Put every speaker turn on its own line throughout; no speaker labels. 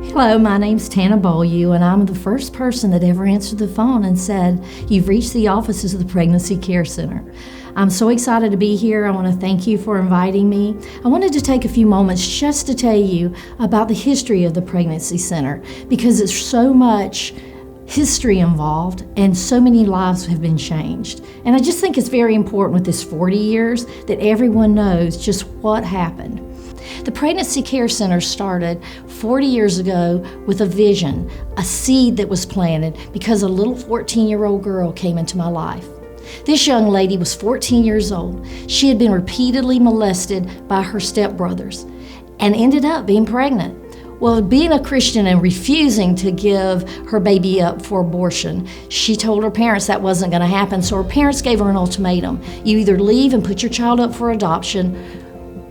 Hello, my name's Tana, and I'm the first person that ever answered the phone and said, "You've reached the offices of the Pregnancy Care Center." I'm so excited to be here. I want to thank you for inviting me. I wanted to take a few moments just to tell you about the history of the Pregnancy Center, because there's so much history involved and so many lives have been changed. And I just think it's very important with this 40 years that everyone knows just what happened. The Pregnancy Care Center started 40 years ago with a vision, a seed that was planted because a little 14-year-old girl came into my life. This young lady was 14 years old. She had been repeatedly molested by her stepbrothers and ended up being pregnant. Well, being a Christian and refusing to give her baby up for abortion, she told her parents that wasn't going to happen, so her parents gave her an ultimatum. You either leave and put your child up for adoption,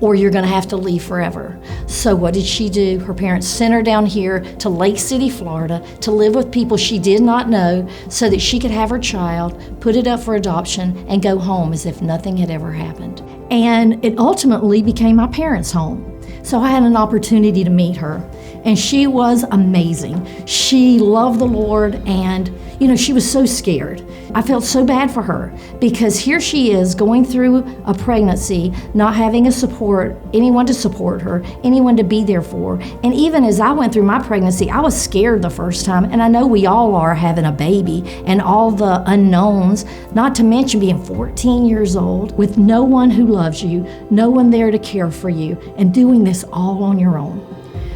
or you're going to have to leave forever. So what did she do? Her parents sent her down here to Lake City, Florida, to live with people she did not know so that she could have her child, put it up for adoption, and go home as if nothing had ever happened. And it ultimately became my parents' home. So I had an opportunity to meet her, and she was amazing. She loved the Lord, and she was so scared. I felt so bad for her because here she is going through a pregnancy, not having anyone to support her, anyone to be there for. And even as I went through my pregnancy, I was scared the first time, and I know we all are having a baby and all the unknowns, not to mention being 14 years old with no one who loves you, no one there to care for you, and doing this all on your own.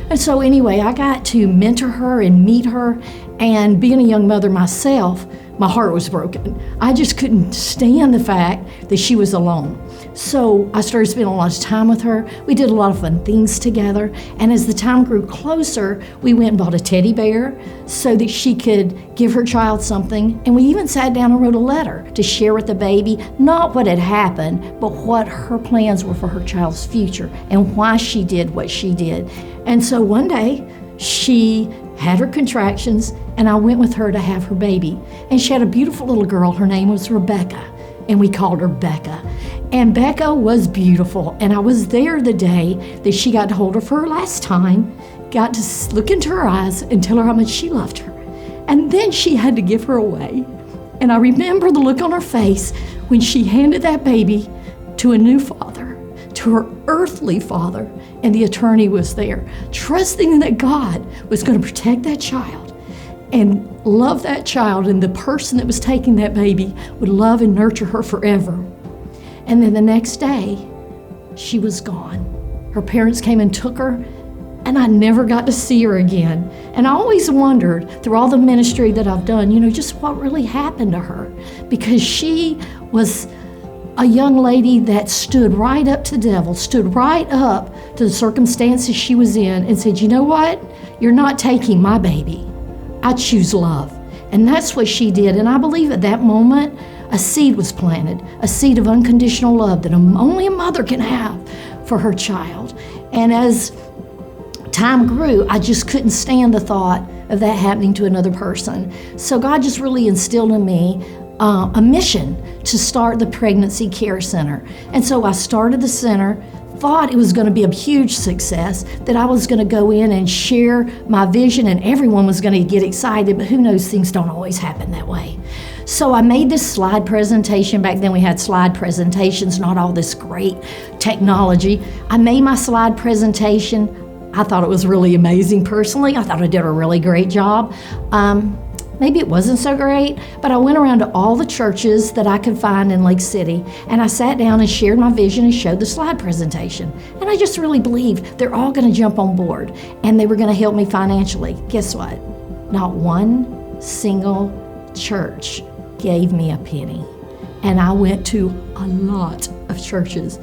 And so anyway, I got to mentor her and meet her, and being a young mother myself, my heart was broken. I just couldn't stand the fact that she was alone. So I started spending a lot of time with her. We did a lot of fun things together. And as the time grew closer, we went and bought a teddy bear so that she could give her child something. And we even sat down and wrote a letter to share with the baby, not what had happened, but what her plans were for her child's future and why she did what she did. And so one day, she had her contractions, and I went with her to have her baby. And she had a beautiful little girl. Her name was Rebecca, and we called her Becca. And Becca was beautiful, and I was there the day that she got to hold her for her last time, got to look into her eyes and tell her how much she loved her. And then she had to give her away. And I remember the look on her face when she handed that baby to a new father, to her earthly father, and the attorney was there, trusting that God was going to protect that child and love that child, and the person that was taking that baby would love and nurture her forever. And then the next day, she was gone. Her parents came and took her, and I never got to see her again. And I always wondered, through all the ministry that I've done, just what really happened to her, because she was a young lady that stood right up to the devil, stood right up to the circumstances she was in and said, "You know what? You're not taking my baby. I choose love." And that's what she did. And I believe at that moment, a seed was planted, a seed of unconditional love that only a mother can have for her child. And as time grew, I just couldn't stand the thought of that happening to another person. So God just really instilled in me a mission to start the Pregnancy Care Center. And so I started the center, thought it was going to be a huge success, that I was going to go in and share my vision and everyone was going to get excited, but who knows, things don't always happen that way. So I made this slide presentation. Back then we had slide presentations, not all this great technology. I made my slide presentation. I thought it was really amazing personally. I thought I did a really great job. Maybe it wasn't so great, but I went around to all the churches that I could find in Lake City, and I sat down and shared my vision and showed the slide presentation. And I just really believed they're all going to jump on board, and they were going to help me financially. Guess what? Not one single church gave me a penny. And I went to a lot of churches.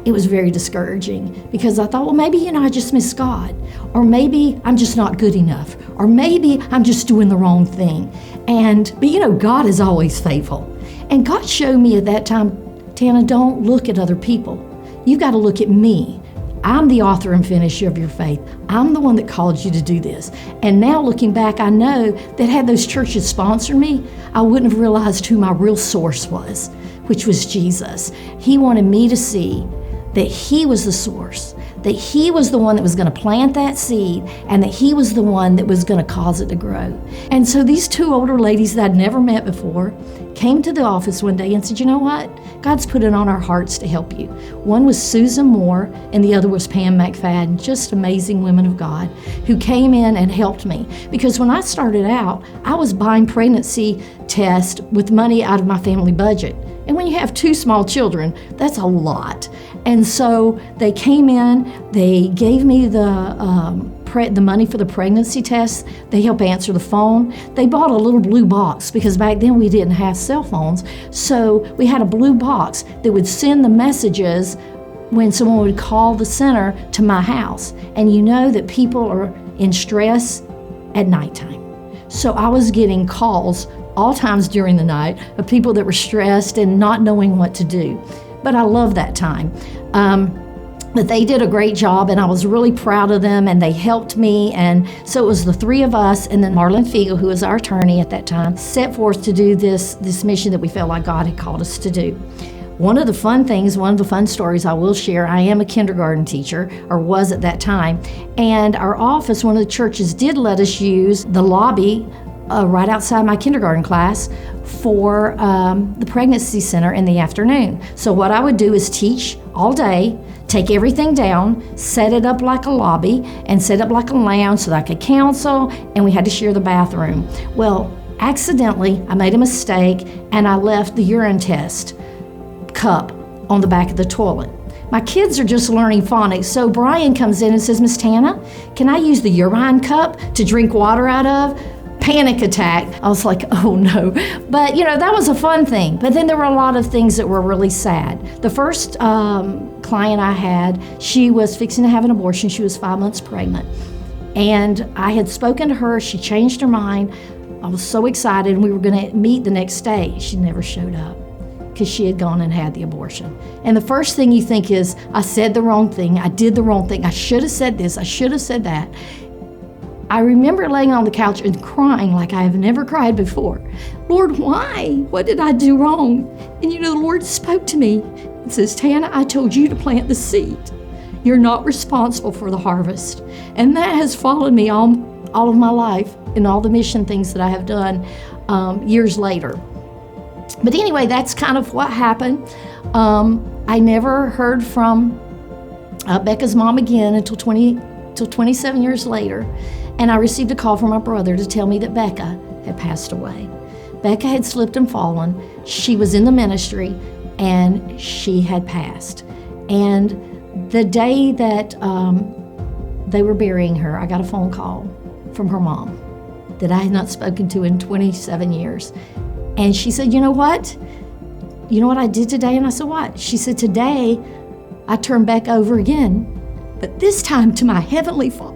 It was very discouraging because I thought, well, maybe, I just miss God, or maybe I'm just not good enough, or maybe I'm just doing the wrong thing. But God is always faithful. And God showed me at that time, Tana, don't look at other people. You've got to look at me. I'm the author and finisher of your faith. I'm the one that called you to do this. And now looking back, I know that had those churches sponsored me, I wouldn't have realized who my real source was, which was Jesus. He wanted me to see that He was the source, that He was the one that was going to plant that seed and that He was the one that was going to cause it to grow. And so these two older ladies that I'd never met before came to the office one day and said, you know what? God's put it on our hearts to help you. One was Susan Moore and the other was Pam McFadden, just amazing women of God who came in and helped me. Because when I started out, I was buying pregnancy tests with money out of my family budget. And when you have two small children, that's a lot. And so they came in, they gave me the money for the pregnancy test. They helped answer the phone. They bought a little blue box because back then we didn't have cell phones. So we had a blue box that would send the messages when someone would call the center to my house. And you know that people are in stress at nighttime. So I was getting calls all times during the night of people that were stressed and not knowing what to do. But I love that time. But they did a great job, and I was really proud of them, and they helped me. And so it was the three of us, and then Marlon Fiegel, who was our attorney at that time, set forth to do this mission that we felt like God had called us to do. One of the fun stories I will share, I am a kindergarten teacher, or was at that time, and our office, one of the churches, did let us use the lobby right outside my kindergarten class for the pregnancy center in the afternoon. So what I would do is teach all day, take everything down, set it up like a lobby, and set up like a lounge so that I could counsel, and we had to share the bathroom. Well, accidentally, I made a mistake, and I left the urine test cup on the back of the toilet. My kids are just learning phonics, so Brian comes in and says, Miss Tana, can I use the urine cup to drink water out of? Panic attack. I was like, oh no. But that was a fun thing. But then there were a lot of things that were really sad. The first client I had, she was fixing to have an abortion. She was 5 months pregnant. And I had spoken to her. She changed her mind. I was so excited, and we were going to meet the next day. She never showed up because she had gone and had the abortion. And the first thing you think is, I said the wrong thing. I did the wrong thing. I should have said this. I should have said that. I remember laying on the couch and crying like I have never cried before. Lord, why? What did I do wrong? And the Lord spoke to me and says, Tana, I told you to plant the seed. You're not responsible for the harvest. And that has followed me all of my life in all the mission things that I have done years later. But anyway, that's kind of what happened. I never heard from Becca's mom again until 27 years later. And I received a call from my brother to tell me that Becca had passed away. Becca had slipped and fallen. She was in the ministry, and she had passed. And the day that they were burying her, I got a phone call from her mom that I had not spoken to in 27 years. And she said, you know what? You know what I did today? And I said, what? She said, today I turned back over again, but this time to my Heavenly Father.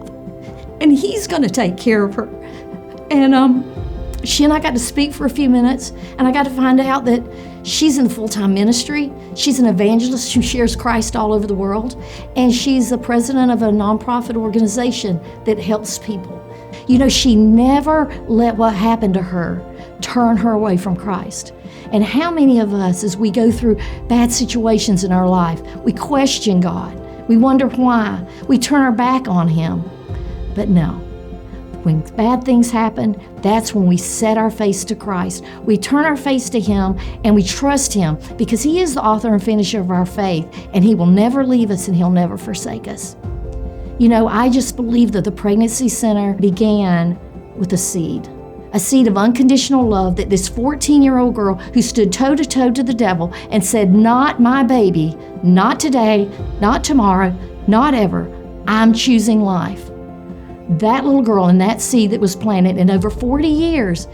And He's going to take care of her. And she and I got to speak for a few minutes, and I got to find out that she's in full-time ministry. She's an evangelist who shares Christ all over the world, and she's the president of a nonprofit organization that helps people. She never let what happened to her turn her away from Christ. And how many of us, as we go through bad situations in our life, we question God. We wonder why. We turn our back on Him. But no, when bad things happen, that's when we set our face to Christ. We turn our face to Him, and we trust Him because He is the author and finisher of our faith, and He will never leave us, and He'll never forsake us. I just believe that the pregnancy center began with a seed of unconditional love, that this 14-year-old girl who stood toe-to-toe to the devil and said, not my baby, not today, not tomorrow, not ever, I'm choosing life. That little girl and that seed that was planted, in over 40 years,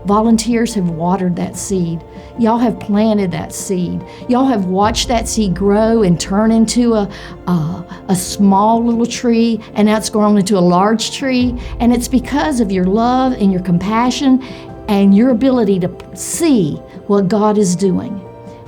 volunteers have watered that seed. Y'all have planted that seed. Y'all have watched that seed grow and turn into a small little tree, and now it's grown into a large tree. And it's because of your love and your compassion and your ability to see what God is doing.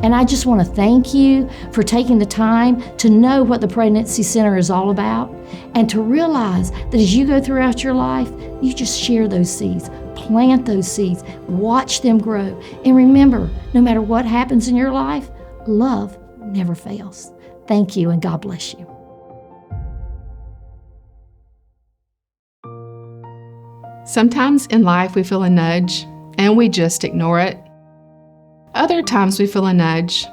And I just want to thank you for taking the time to know what the Pregnancy Center is all about, and to realize that as you go throughout your life, you just share those seeds, plant those seeds, watch them grow. And remember, no matter what happens in your life, love never fails. Thank you, and God bless you.
Sometimes in life we feel a nudge and we just ignore it. Other times we feel a nudge,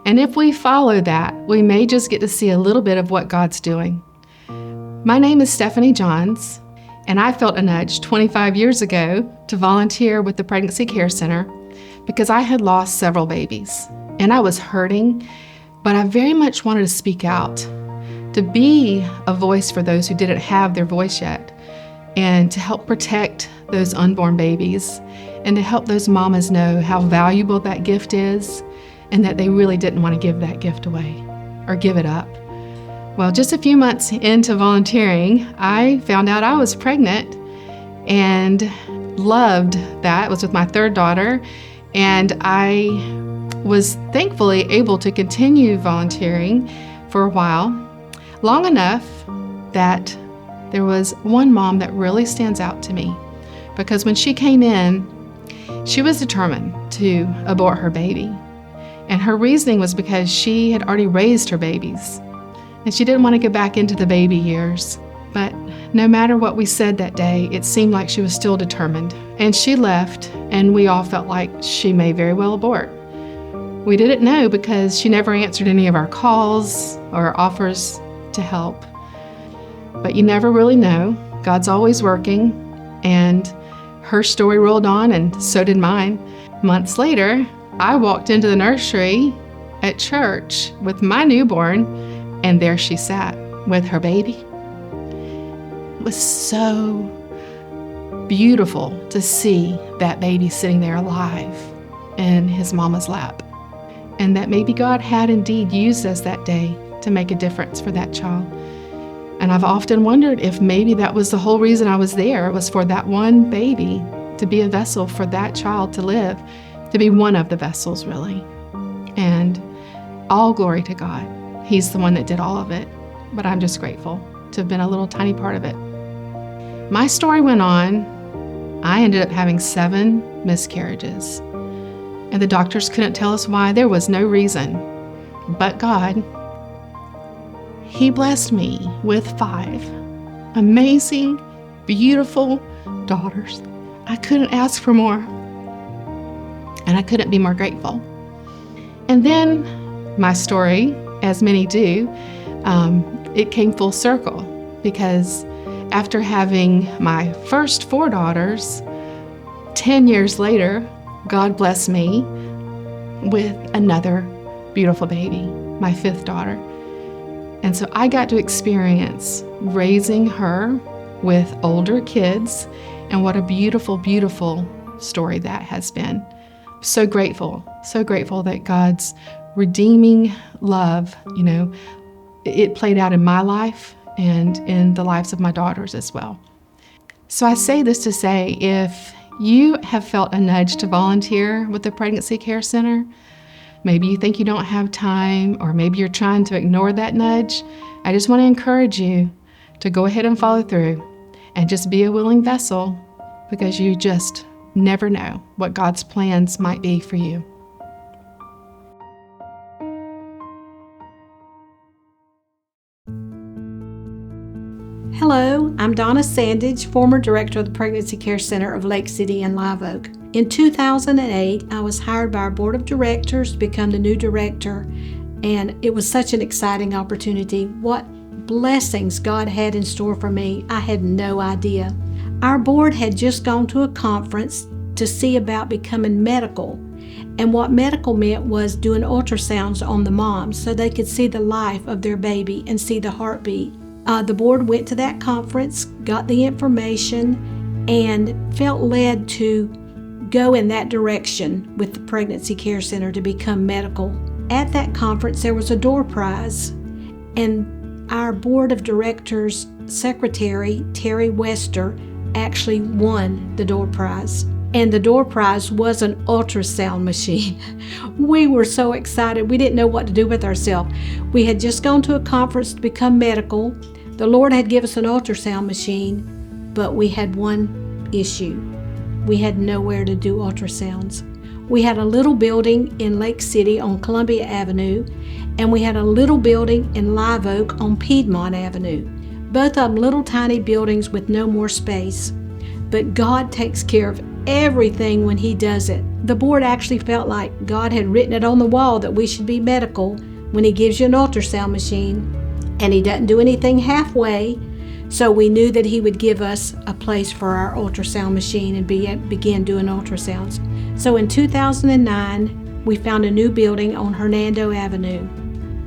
and if we follow that, we may just get to see a little bit of what God's doing. My name is Stephanie Johns, and I felt a nudge 25 years ago to volunteer with the Pregnancy Care Center because I had lost several babies, and I was hurting, but I very much wanted to speak out, to be a voice for those who didn't have their voice yet, and to help protect those unborn babies, and to help those mamas know how valuable that gift is, and that they really didn't want to give that gift away or give it up. Well, just a few months into volunteering, I found out I was pregnant and loved that. It was with my third daughter, and I was thankfully able to continue volunteering for a while, long enough that there was one mom that really stands out to me, because when she came in, she was determined to abort her baby. And her reasoning was because she had already raised her babies, and she didn't want to go back into the baby years. But no matter what we said that day, it seemed like she was still determined. And she left, and we all felt like she may very well abort. We didn't know because she never answered any of our calls or offers to help. But you never really know. God's always working, and her story rolled on, and so did mine. Months later, I walked into the nursery at church with my newborn, and there she sat with her baby. It was so beautiful to see that baby sitting there alive in his mama's lap, and that maybe God had indeed used us that day to make a difference for that child. And I've often wondered if maybe that was the whole reason I was there, was for that one baby to be a vessel for that child to live, to be one of the vessels, really. And all glory to God. He's the one that did all of it, but I'm just grateful to have been a little tiny part of it. My story went on. I ended up having 7 miscarriages, and the doctors couldn't tell us why. There was no reason, but God. He blessed me with 5 amazing, beautiful daughters. I couldn't ask for more, and I couldn't be more grateful. And then my story, as many do, it came full circle, because after having my first 4 daughters, 10 years later, God blessed me with another beautiful baby, my 5th daughter. And so I got to experience raising her with older kids, and what a beautiful, beautiful story that has been. So grateful that God's redeeming love, it played out in my life and in the lives of my daughters as well. So I say this to say, if you have felt a nudge to volunteer with the Pregnancy Care Center, maybe you think you don't have time, or maybe you're trying to ignore that nudge, I just want to encourage you to go ahead and follow through and just be a willing vessel, because you just never know what God's plans might be for you.
Hello, I'm Donna Sandage, former director of the Pregnancy Care Center of Lake City and Live Oak. In 2008, I was hired by our board of directors to become the new director, and it was such an exciting opportunity. What blessings God had in store for me, I had no idea. Our board had just gone to a conference to see about becoming medical, and what medical meant was doing ultrasounds on the moms so they could see the life of their baby and see the heartbeat. The board went to that conference, got the information, and felt led to go in that direction with the Pregnancy Care Center to become medical. At that conference, there was a door prize, and our board of directors secretary, Terry Wester, actually won the door prize. And the door prize was an ultrasound machine. We were so excited. We didn't know what to do with ourselves. We had just gone to a conference to become medical. The Lord had given us an ultrasound machine, but we had one issue. We had nowhere to do ultrasounds. We had a little building in Lake City on Columbia Avenue, and we had a little building in Live Oak on Piedmont Avenue. Both of them little tiny buildings with no more space. But God takes care of everything when He does it. The board actually felt like God had written it on the wall that we should be medical when He gives you an ultrasound machine, and He doesn't do anything halfway. So we knew that He would give us a place for our ultrasound machine and begin doing ultrasounds. So in 2009, we found a new building on Hernando Avenue.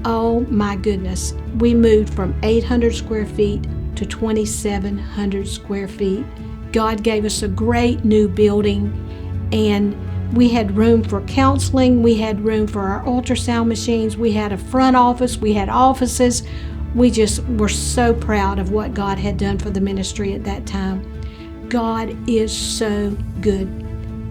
Oh my goodness, we moved from 800 square feet to 2,700 square feet. God gave us a great new building, and we had room for counseling, we had room for our ultrasound machines, we had a front office, we had offices. We just were so proud of what God had done for the ministry at that time. God is so good.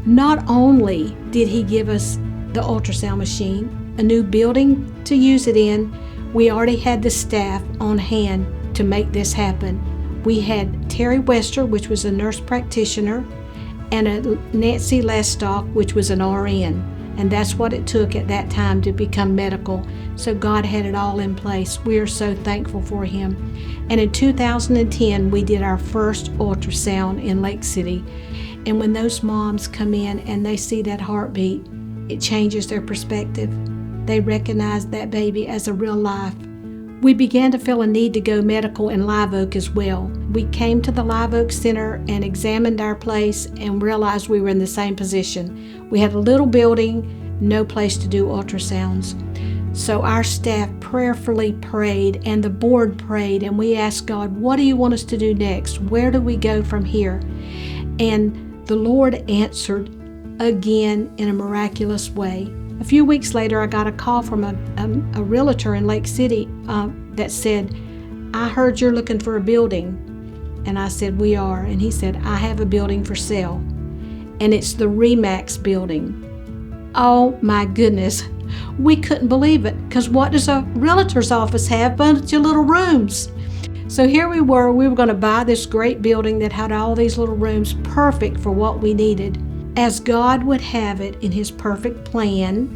Not only did He give us the ultrasound machine, a new building to use it in, we already had the staff on hand to make this happen. We had Terry Wester, which was a nurse practitioner, and a Nancy Lestock, which was an RN. And that's what it took at that time to become medical. So God had it all in place. We are so thankful for Him. And in 2010, we did our first ultrasound in Lake City. And when those moms come in and they see that heartbeat, it changes their perspective. They recognize that baby as a real life. We began to feel a need to go medical in Live Oak as well. We came to the Live Oak Center and examined our place and realized we were in the same position. We had a little building, no place to do ultrasounds. So our staff prayerfully prayed, and the board prayed, and we asked God, what do you want us to do next? Where do we go from here? And the Lord answered again in a miraculous way. A few weeks later, I got a call from a realtor in Lake City that said, I heard you're looking for a building. And I said, we are. And he said, I have a building for sale. And it's the RE/MAX building. Oh my goodness. We couldn't believe it, because what does a realtor's office have? A bunch of little rooms. So here we were going to buy this great building that had all these little rooms, perfect for what we needed. As God would have it in His perfect plan,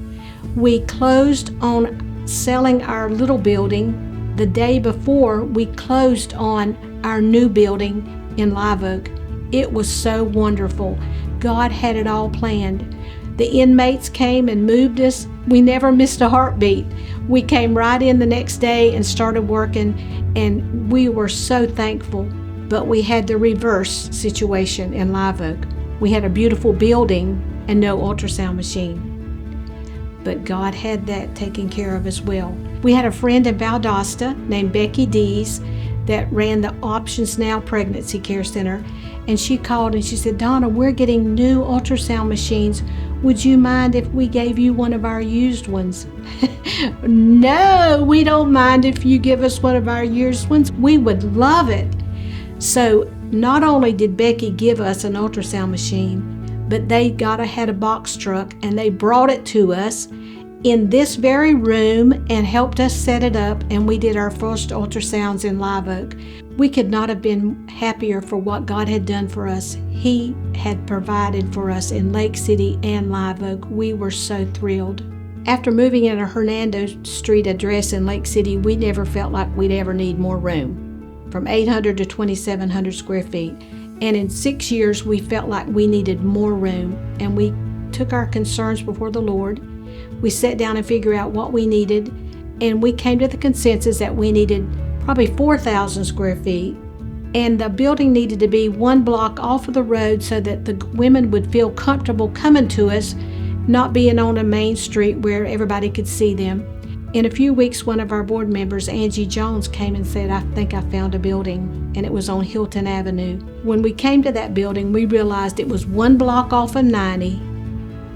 we closed on selling our little building the day before we closed on our new building in Live Oak. It was so wonderful. God had it all planned. The inmates came and moved us. We never missed a heartbeat. We came right in the next day and started working, and we were so thankful. But we had the reverse situation in Live Oak. We had a beautiful building and no ultrasound machine. But God had that taken care of as well. We had a friend in Valdosta named Vickie Dees that ran the Options Now Pregnancy Care Center. And she called and she said, Donna, we're getting new ultrasound machines. Would you mind if we gave you one of our used ones? No, we don't mind if you give us one of our used ones. We would love it. So not only did Vickie give us an ultrasound machine, but they had a box truck and they brought it to us in this very room and helped us set it up, and we did our first ultrasounds in Live Oak. We could not have been happier for what God had done for us. He had provided for us in Lake City and Live Oak. We were so thrilled. After moving in a Hernando Street address in Lake City, we never felt like we'd ever need more room, from 800 to 2,700 square feet. And in 6 years, we felt like we needed more room, and we took our concerns before the Lord. We sat down and figured out what we needed, and we came to the consensus that we needed probably 4,000 square feet, and the building needed to be one block off of the road so that the women would feel comfortable coming to us, not being on a main street where everybody could see them. In a few weeks, one of our board members, Angie Jones, came and said, I think I found a building, and it was on Hilton Avenue. When we came to that building, we realized it was one block off of 90,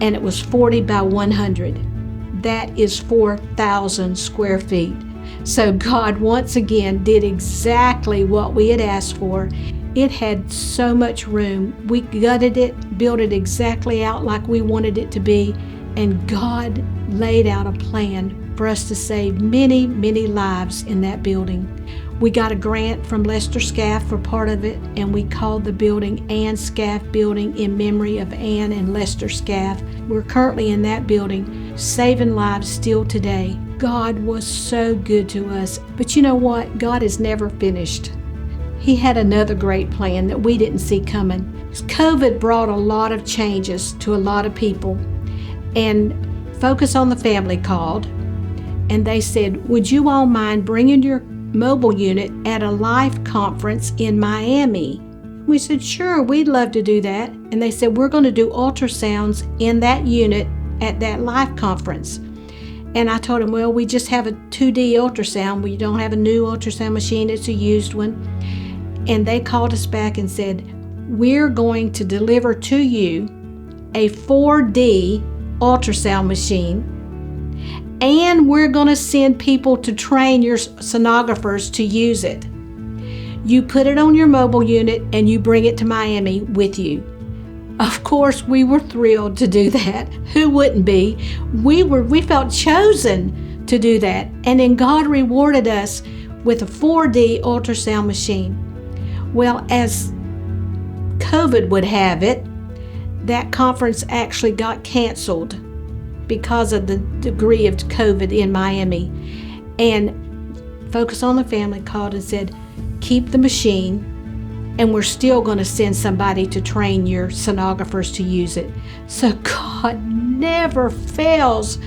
and it was 40 by 100. That is 4,000 square feet. So God once again did exactly what we had asked for. It had so much room. We gutted it, built it exactly out like we wanted it to be, and God laid out a plan for us to save many, many lives in that building. We got a grant from Lester Scaff for part of it, and we called the building Ann Scaff Building in memory of Ann and Lester Scaff. We're currently in that building, saving lives still today. God was so good to us. But you know what? God is never finished. He had another great plan that we didn't see coming. COVID brought a lot of changes to a lot of people, and Focus on the Family called, and they said, would you all mind bringing your mobile unit at a life conference in Miami? We said, sure, we'd love to do that. And they said, we're going to do ultrasounds in that unit at that life conference. And I told them, well, we just have a 2D ultrasound. We don't have a new ultrasound machine. It's a used one. And they called us back and said, we're going to deliver to you a 4D ultrasound machine, and we're going to send people to train your sonographers to use it. You put it on your mobile unit and you bring it to Miami with you. Of course, we were thrilled to do that. Who wouldn't be? We felt chosen to do that. And then God rewarded us with a 4D ultrasound machine. Well, as COVID would have it, that conference actually got canceled because of the degree of COVID in Miami. And Focus on the Family called and said, keep the machine, and we're still going to send somebody to train your sonographers to use it. So God never fails.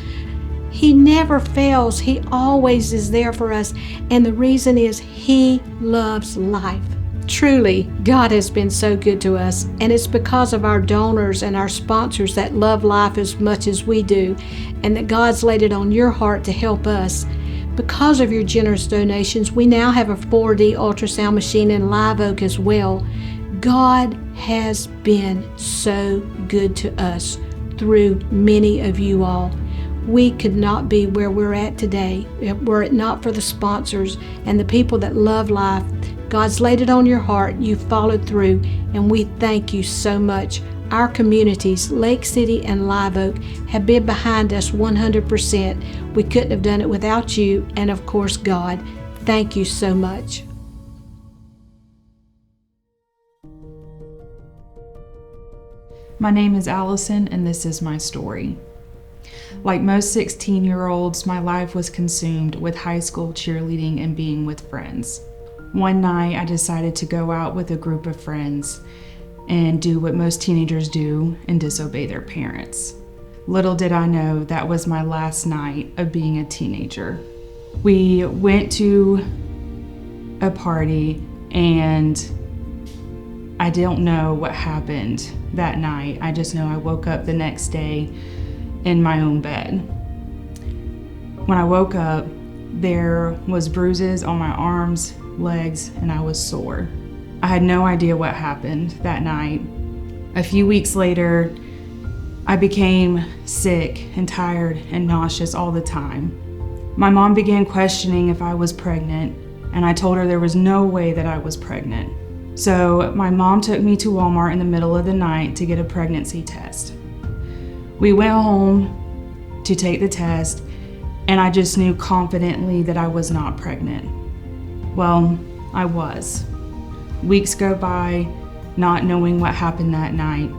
He never fails. He always is there for us. And the reason is He loves life. Truly, God has been so good to us, and it's because of our donors and our sponsors that love life as much as we do, and that God's laid it on your heart to help us. Because of your generous donations, we now have a 4D ultrasound machine in Live Oak as well. God has been so good to us through many of you all. We could not be where we're at today were it not for the sponsors and the people that love life. God's laid it on your heart, you followed through, and we thank you so much. Our communities, Lake City and Live Oak, have been behind us 100%. We couldn't have done it without you, and of course God. Thank you so much.
My name is Allison, and this is my story. Like most 16-year-olds, my life was consumed with high school cheerleading and being with friends. One night, I decided to go out with a group of friends and do what most teenagers do and disobey their parents. Little did I know that was my last night of being a teenager. We went to a party, and I don't know what happened that night. I just know I woke up the next day in my own bed. When I woke up, there was bruises on my arms, legs, and I was sore. I had no idea what happened that night. A few weeks later, I became sick and tired and nauseous all the time. My mom began questioning if I was pregnant, and I told her there was no way that I was pregnant. So my mom took me to Walmart in the middle of the night to get a pregnancy test. We went home to take the test, and I just knew confidently that I was not pregnant. Well, I was. Weeks go by not knowing what happened that night,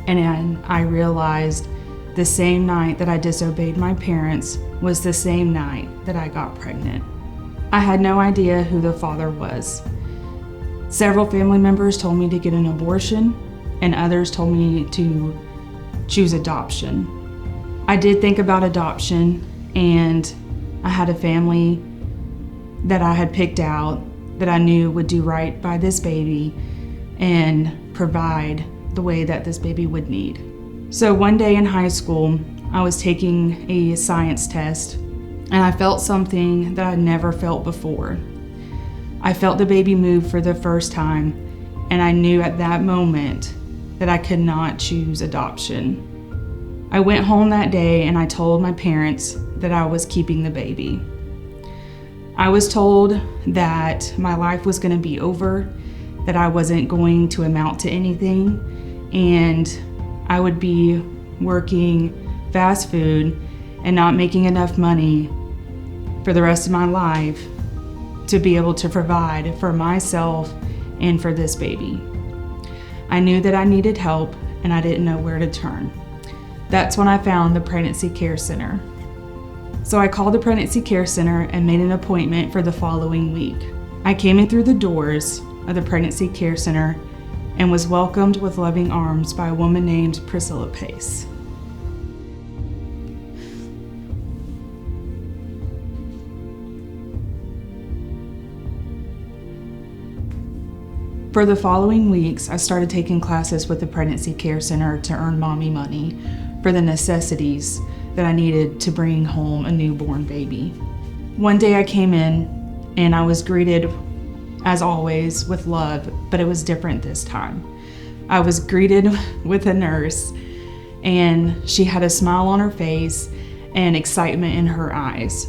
and then I realized the same night that I disobeyed my parents was the same night that I got pregnant. I had no idea who the father was. Several family members told me to get an abortion, and others told me to choose adoption. I did think about adoption, and I had a family that I had picked out that I knew would do right by this baby and provide the way that this baby would need. So one day in high school, I was taking a science test, and I felt something that I'd never felt before. I felt the baby move for the first time, and I knew at that moment that I could not choose adoption. I went home that day and I told my parents that I was keeping the baby. I was told that my life was going to be over, that I wasn't going to amount to anything, and I would be working fast food and not making enough money for the rest of my life to be able to provide for myself and for this baby. I knew that I needed help, and I didn't know where to turn. That's when I found the Pregnancy Care Center. So I called the Pregnancy Care Center and made an appointment for the following week. I came in through the doors of the Pregnancy Care Center and was welcomed with loving arms by a woman named Priscilla Pace. For the following weeks, I started taking classes with the Pregnancy Care Center to earn mommy money for the necessities that I needed to bring home a newborn baby. One day I came in and I was greeted, as always, with love, but it was different this time. I was greeted with a nurse, and she had a smile on her face and excitement in her eyes.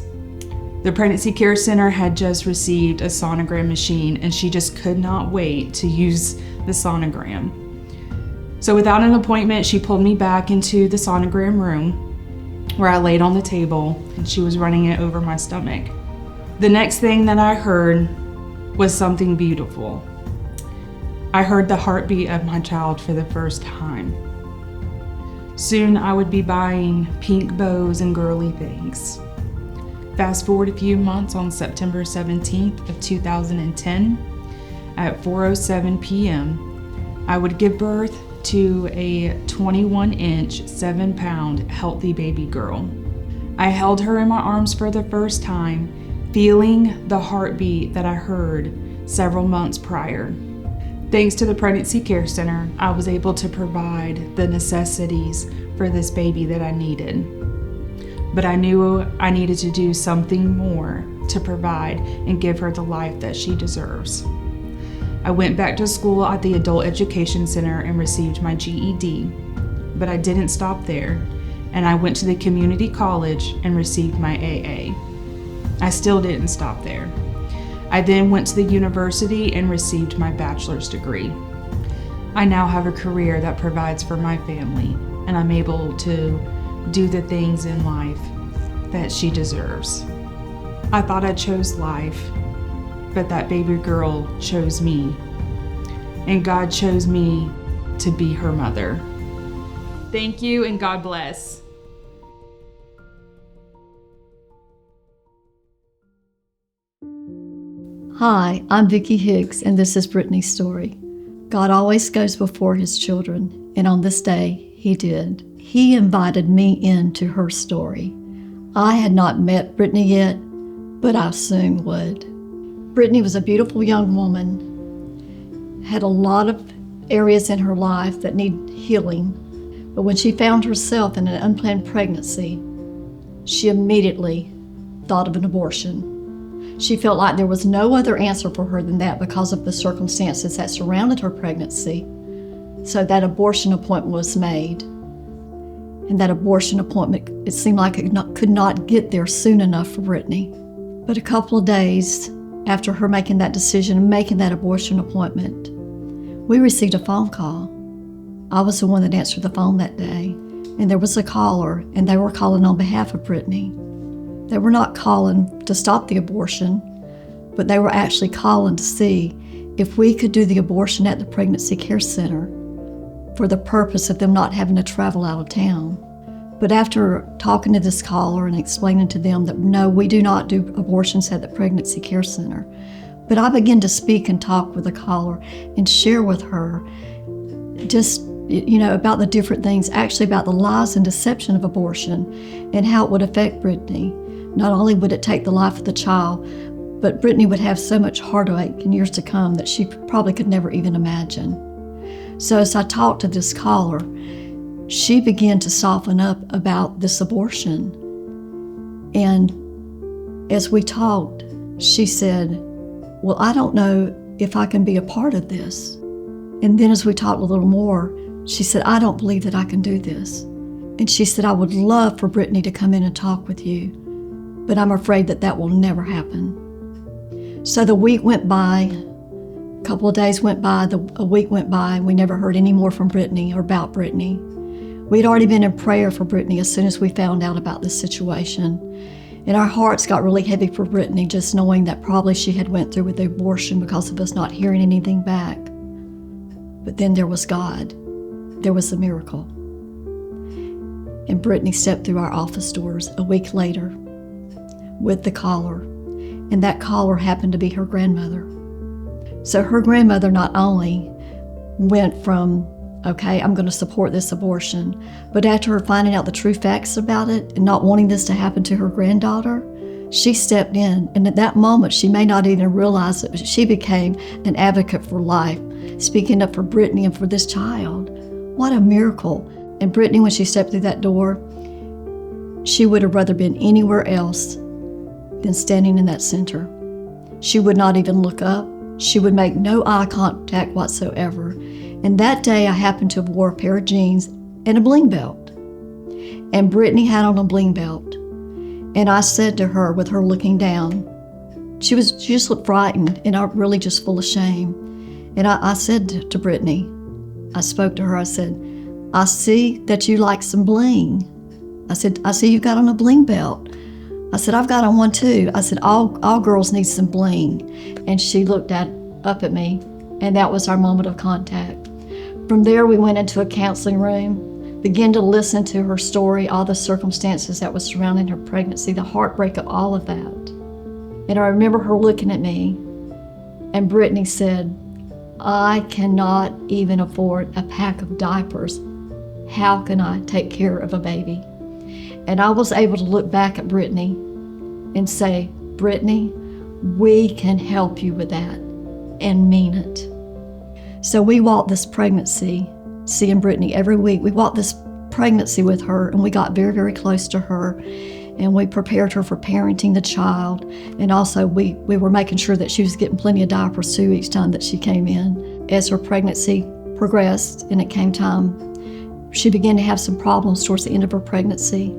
The Pregnancy Care Center had just received a sonogram machine, and she just could not wait to use the sonogram. So without an appointment, she pulled me back into the sonogram room where I laid on the table, and she was running it over my stomach. The next thing that I heard was something beautiful. I heard the heartbeat of my child for the first time. Soon I would be buying pink bows and girly things. Fast forward a few months, on September 17th of 2010, at 4:07 p.m., I would give birth to a 21-inch, 7-pound healthy baby girl. I held her in my arms for the first time, feeling the heartbeat that I heard several months prior. Thanks to the Pregnancy Care Center, I was able to provide the necessities for this baby that I needed. But I knew I needed to do something more to provide and give her the life that she deserves. I went back to school at the Adult Education Center and received my GED, but I didn't stop there, and I went to the community college and received my AA. I still didn't stop there. I then went to the university and received my bachelor's degree. I now have a career that provides for my family, and I'm able to do the things in life that she deserves. I thought I chose life, but that baby girl chose me, and God chose me to be her mother. Thank you, and God bless.
Hi, I'm Vickie Higgs, and this is Brittany's story. God always goes before His children, and on this day, He did. He invited me into her story. I had not met Brittany yet, but I soon would. Brittany was a beautiful young woman, had a lot of areas in her life that need healing, but when she found herself in an unplanned pregnancy, she immediately thought of an abortion. She felt like there was no other answer for her than that because of the circumstances that surrounded her pregnancy. So that abortion appointment was made. And that abortion appointment, it seemed like it could not get there soon enough for Brittany. But a couple of days after her making that decision and making that abortion appointment, we received a phone call. I was the one that answered the phone that day. And there was a caller, and they were calling on behalf of Brittany. They were not calling to stop the abortion, but they were actually calling to see if we could do the abortion at the Pregnancy Care Center for the purpose of them not having to travel out of town. But after talking to this caller and explaining to them that no, we do not do abortions at the Pregnancy Care Center, but I began to speak and talk with the caller and share with her just, about the different things, actually about the lies and deception of abortion and how it would affect Brittany. Not only would it take the life of the child, but Brittany would have so much heartache in years to come that she probably could never even imagine. So as I talked to this caller, she began to soften up about this abortion. And as we talked, she said, well, I don't know if I can be a part of this. And then as we talked a little more, she said, I don't believe that I can do this. And she said, I would love for Brittany to come in and talk with you, but I'm afraid that that will never happen. So the week went by, a couple of days went by, a week went by, and we never heard any more from Brittany or about Brittany. We'd already been in prayer for Brittany as soon as we found out about this situation. And our hearts got really heavy for Brittany, just knowing that probably she had went through with the abortion because of us not hearing anything back. But then there was God. There was a miracle. And Brittany stepped through our office doors a week later with the caller.
and that caller happened to be her grandmother. So her grandmother not only went from, okay, I'm going to support this abortion, but after her finding out the true facts about it and not wanting this to happen to her granddaughter, she stepped in, and at that moment, she may not even realize it, but she became an advocate for life, speaking up for Brittany and for this child. What a miracle. And Brittany, when she stepped through that door, she would have rather been anywhere else than standing in that center. She would not even look up. She would make no eye contact whatsoever. And that day, I happened to have wore a pair of jeans and a bling belt. And Brittany had on a bling belt. And I said to her, with her looking down, she just looked frightened and really just full of shame. And I said to Brittany, I spoke to her, I said, I see that you like some bling. I said, I see you got on a bling belt. I said, I've got on one too. I said, all girls need some bling. And she looked up at me, and that was our moment of contact. From there, we went into a counseling room, began to listen to her story, all the circumstances that was surrounding her pregnancy, the heartbreak of all of that. And I remember her looking at me, and Brittany said, I cannot even afford a pack of diapers. How can I take care of a baby? And I was able to look back at Brittany and say, Brittany, we can help you with that, and mean it. So we walked this pregnancy, seeing Brittany every week. We walked this pregnancy with her, and we got very, very close to her, and we prepared her for parenting the child. And also we were making sure that she was getting plenty of diapers too each time that she came in. As her pregnancy progressed and it came time, she began to have some problems towards the end of her pregnancy.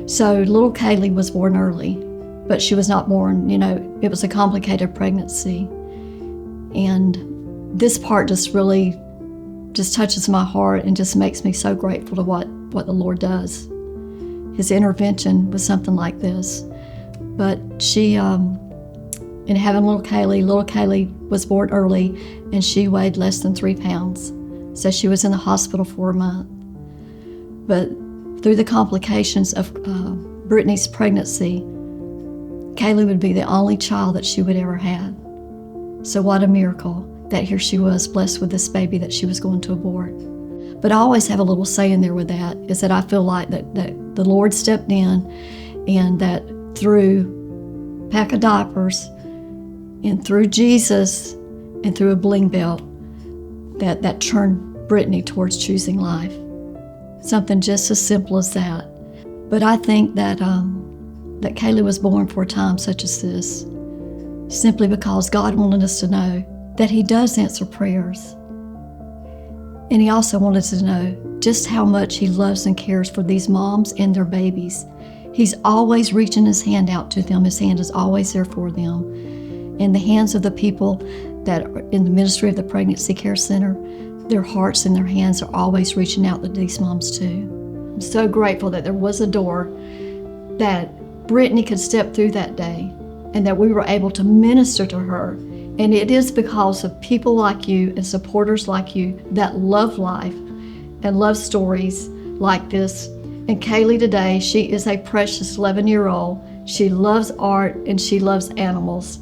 So little Kaylee was born early, but she was not born, it was a complicated pregnancy. And this part just really touches my heart and just makes me so grateful to what the Lord does. His intervention was something like this. But she, in having little Kaylee was born early, and she weighed less than 3 pounds. So she was in the hospital for a month. But through the complications of Brittany's pregnancy, Kaylee would be the only child that she would ever have. So what a miracle that here she was blessed with this baby that she was going to abort. But I always have a little say in there with that, is that I feel like that the Lord stepped in, and that through a pack of diapers and through Jesus and through a bling belt, that turned Brittany towards choosing life. Something just as simple as that. But I think that Kaylee was born for a time such as this, simply because God wanted us to know that He does answer prayers. And He also wanted us to know just how much He loves and cares for these moms and their babies. He's always reaching His hand out to them. His hand is always there for them. In the hands of the people that are in the ministry of the Pregnancy Care Center, their hearts and their hands are always reaching out to these moms too. I'm so grateful that there was a door that Brittany could step through that day, and that we were able to minister to her. And it is because of people like you and supporters like you that love life and love stories like this. And Kaylee today, she is a precious 11-year-old. She loves art and she loves animals.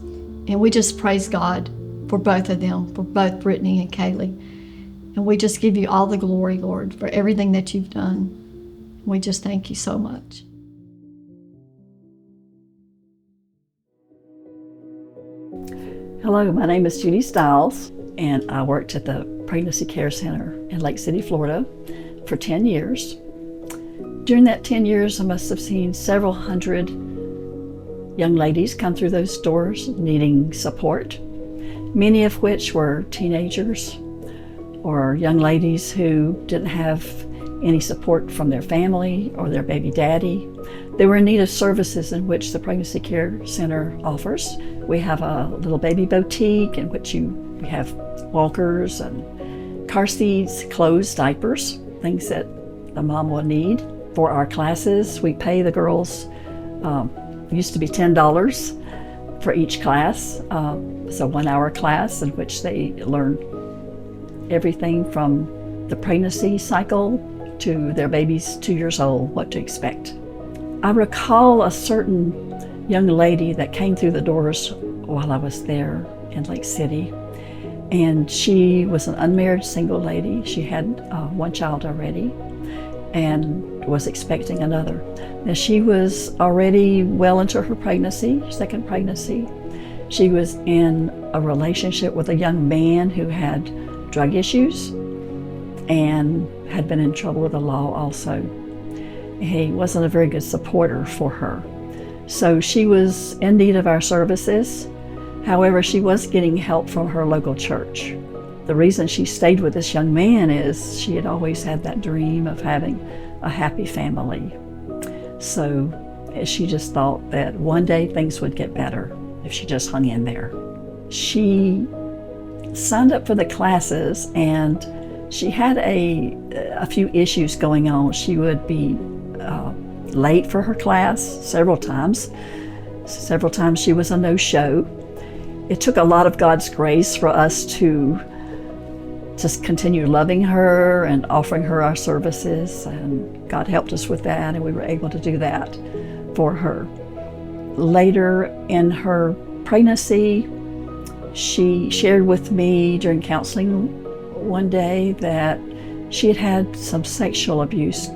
And we just praise God for both of them, for both Brittany and Kaylee. And we just give you all the glory, Lord, for everything that you've done. We just thank you so much.
Hello, my name is Judy Stiles, and I worked at the Pregnancy Care Center in Lake City, Florida for 10 years. During that 10 years, I must have seen several hundred young ladies come through those doors needing support, many of which were teenagers or young ladies who didn't have any support from their family or their baby daddy. They were in need of services in which the Pregnancy Care Center offers. We have a little baby boutique in which we have walkers and car seats, clothes, diapers, things that the mom will need. For our classes, we pay the girls, used to be $10 for each class. So 1 hour class in which they learn everything from the pregnancy cycle to their baby's 2 years old, what to expect. I recall a certain young lady that came through the doors while I was there in Lake City. And she was an unmarried single lady. She had one child already and was expecting another. Now, she was already well into her pregnancy, second pregnancy. She was in a relationship with a young man who had drug issues and had been in trouble with the law also. He wasn't a very good supporter for her. So she was in need of our services. However, she was getting help from her local church. The reason she stayed with this young man is she had always had that dream of having a happy family. So she just thought that one day things would get better if she just hung in there. She signed up for the classes, and she had a few issues going on. She would be late for her class several times. Several times she was a no-show. It took a lot of God's grace for us to just continue loving her and offering her our services, and God helped us with that, and we were able to do that for her. Later in her pregnancy, she shared with me during counseling one day that she had had some sexual abuse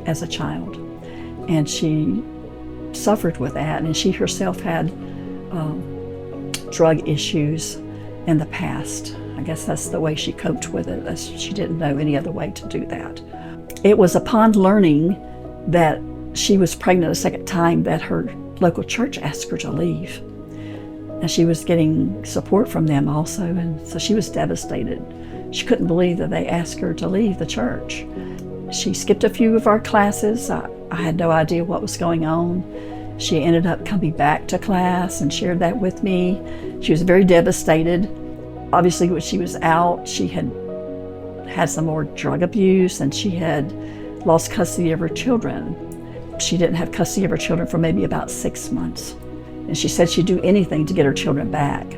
as a child, and she suffered with that, and she herself had drug issues in the past. I guess that's the way she coped with it. She didn't know any other way to do that. It was upon learning that she was pregnant a second time that her local church asked her to leave. And she was getting support from them also, and so she was devastated. She couldn't believe that they asked her to leave the church. She skipped a few of our classes. I had no idea what was going on. She ended up coming back to class and shared that with me. She was very devastated. Obviously, when she was out, she had had some more drug abuse, and she had lost custody of her children. She didn't have custody of her children for maybe about 6 months. And she said she'd do anything to get her children back.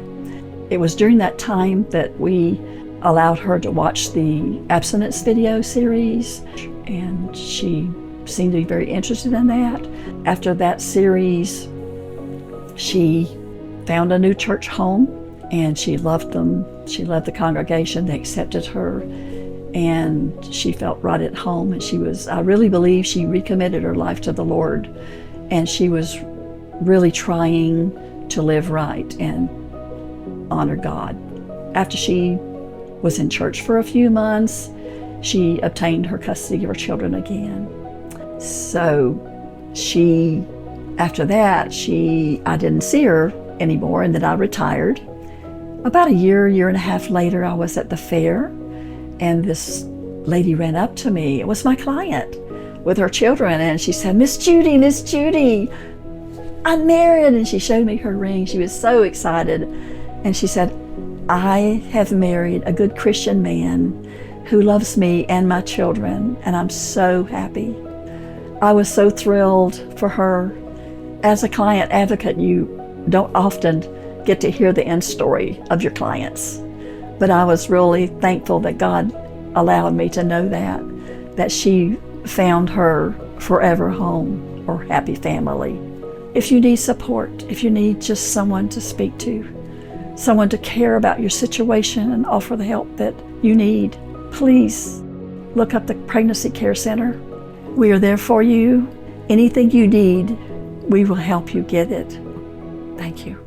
It was during that time that we allowed her to watch the abstinence video series, and she seemed to be very interested in that. After that series, she found a new church home, and she loved them. She loved the congregation. They accepted her, and she felt right at home. And I really believe she recommitted her life to the Lord, and she was really trying to live right and honor God. After she was in church for a few months, she obtained her custody of her children again. So after that, I didn't see her anymore, and then I retired. About a year and a half later, I was at the fair, and this lady ran up to me. It was my client with her children, and she said, Miss Judy, I'm married. And she showed me her ring. She was so excited. And she said, I have married a good Christian man who loves me and my children, and I'm so happy. I was so thrilled for her. As a client advocate, you don't often get to hear the end story of your clients, but I was really thankful that God allowed me to know that she found her forever home or happy family. If you need support, if you need just someone to speak to, someone to care about your situation and offer the help that you need, please look up the Pregnancy Care Center. We are there for you. Anything you need, we will help you get it. Thank you.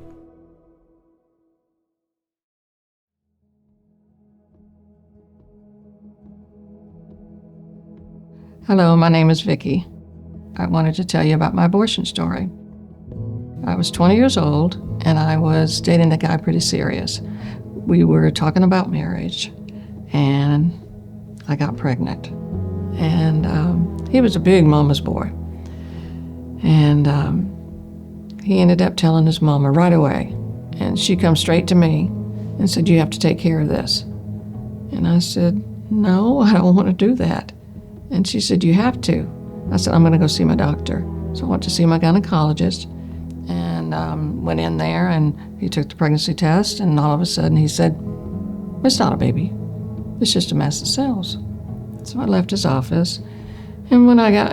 Hello, my name is Vickie. I wanted to tell you about my abortion story. I was 20 years old, and I was dating a guy pretty serious. We were talking about marriage, and I got pregnant. And he was a big mama's boy. And he ended up telling his mama right away. And she come straight to me and said, you have to take care of this. And I said, no, I don't want to do that. And she said, you have to. I said, I'm going to go see my doctor. So I went to see my gynecologist, and went in there, and he took the pregnancy test, and all of a sudden he said, it's not a baby. It's just a mass of cells. So I left his office, and when I got,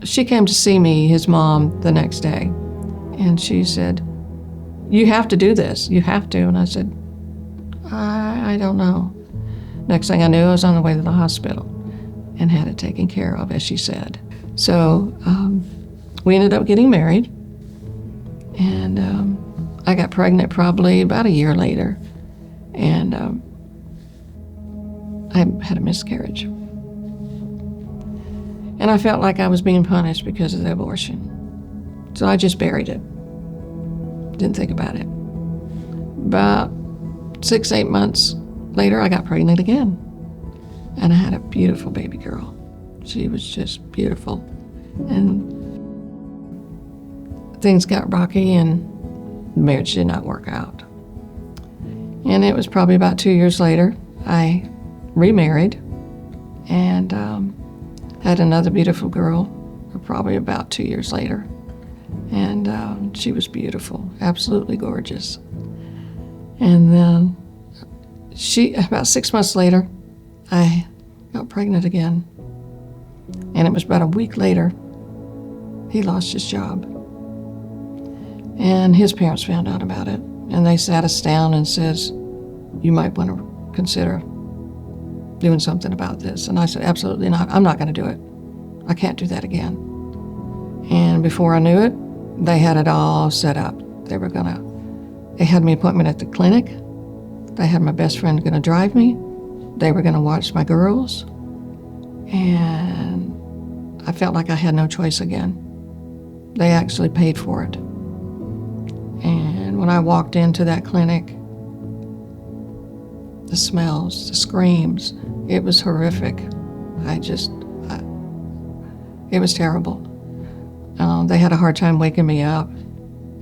she came to see me, his mom, the next day. And she said, "You have to do this. You have to." And I said, I don't know. Next thing I knew, I was on the way to the hospital and had it taken care of, as she said. So we ended up getting married, and I got pregnant probably about a year later, and I had a miscarriage. And I felt like I was being punished because of the abortion. So I just buried it. Didn't think about it. About 6-8 months later, I got pregnant again. And I had a beautiful baby girl. She was just beautiful. And things got rocky, and the marriage did not work out. And it was probably about 2 years later, I remarried and had another beautiful girl, probably about 2 years later. And she was beautiful, absolutely gorgeous. And then about 6 months later, I got pregnant again. And it was about a week later, he lost his job. And his parents found out about it. And they sat us down and says, "You might want to consider doing something about this." And I said, "Absolutely not. I'm not going to do it. I can't do that again." And before I knew it, they had it all set up. They had me appointment at the clinic. They had my best friend going to drive me. They were going to watch my girls. And I felt like I had no choice again. They actually paid for it. And when I walked into that clinic, the smells, the screams, it was horrific. It was terrible. They had a hard time waking me up.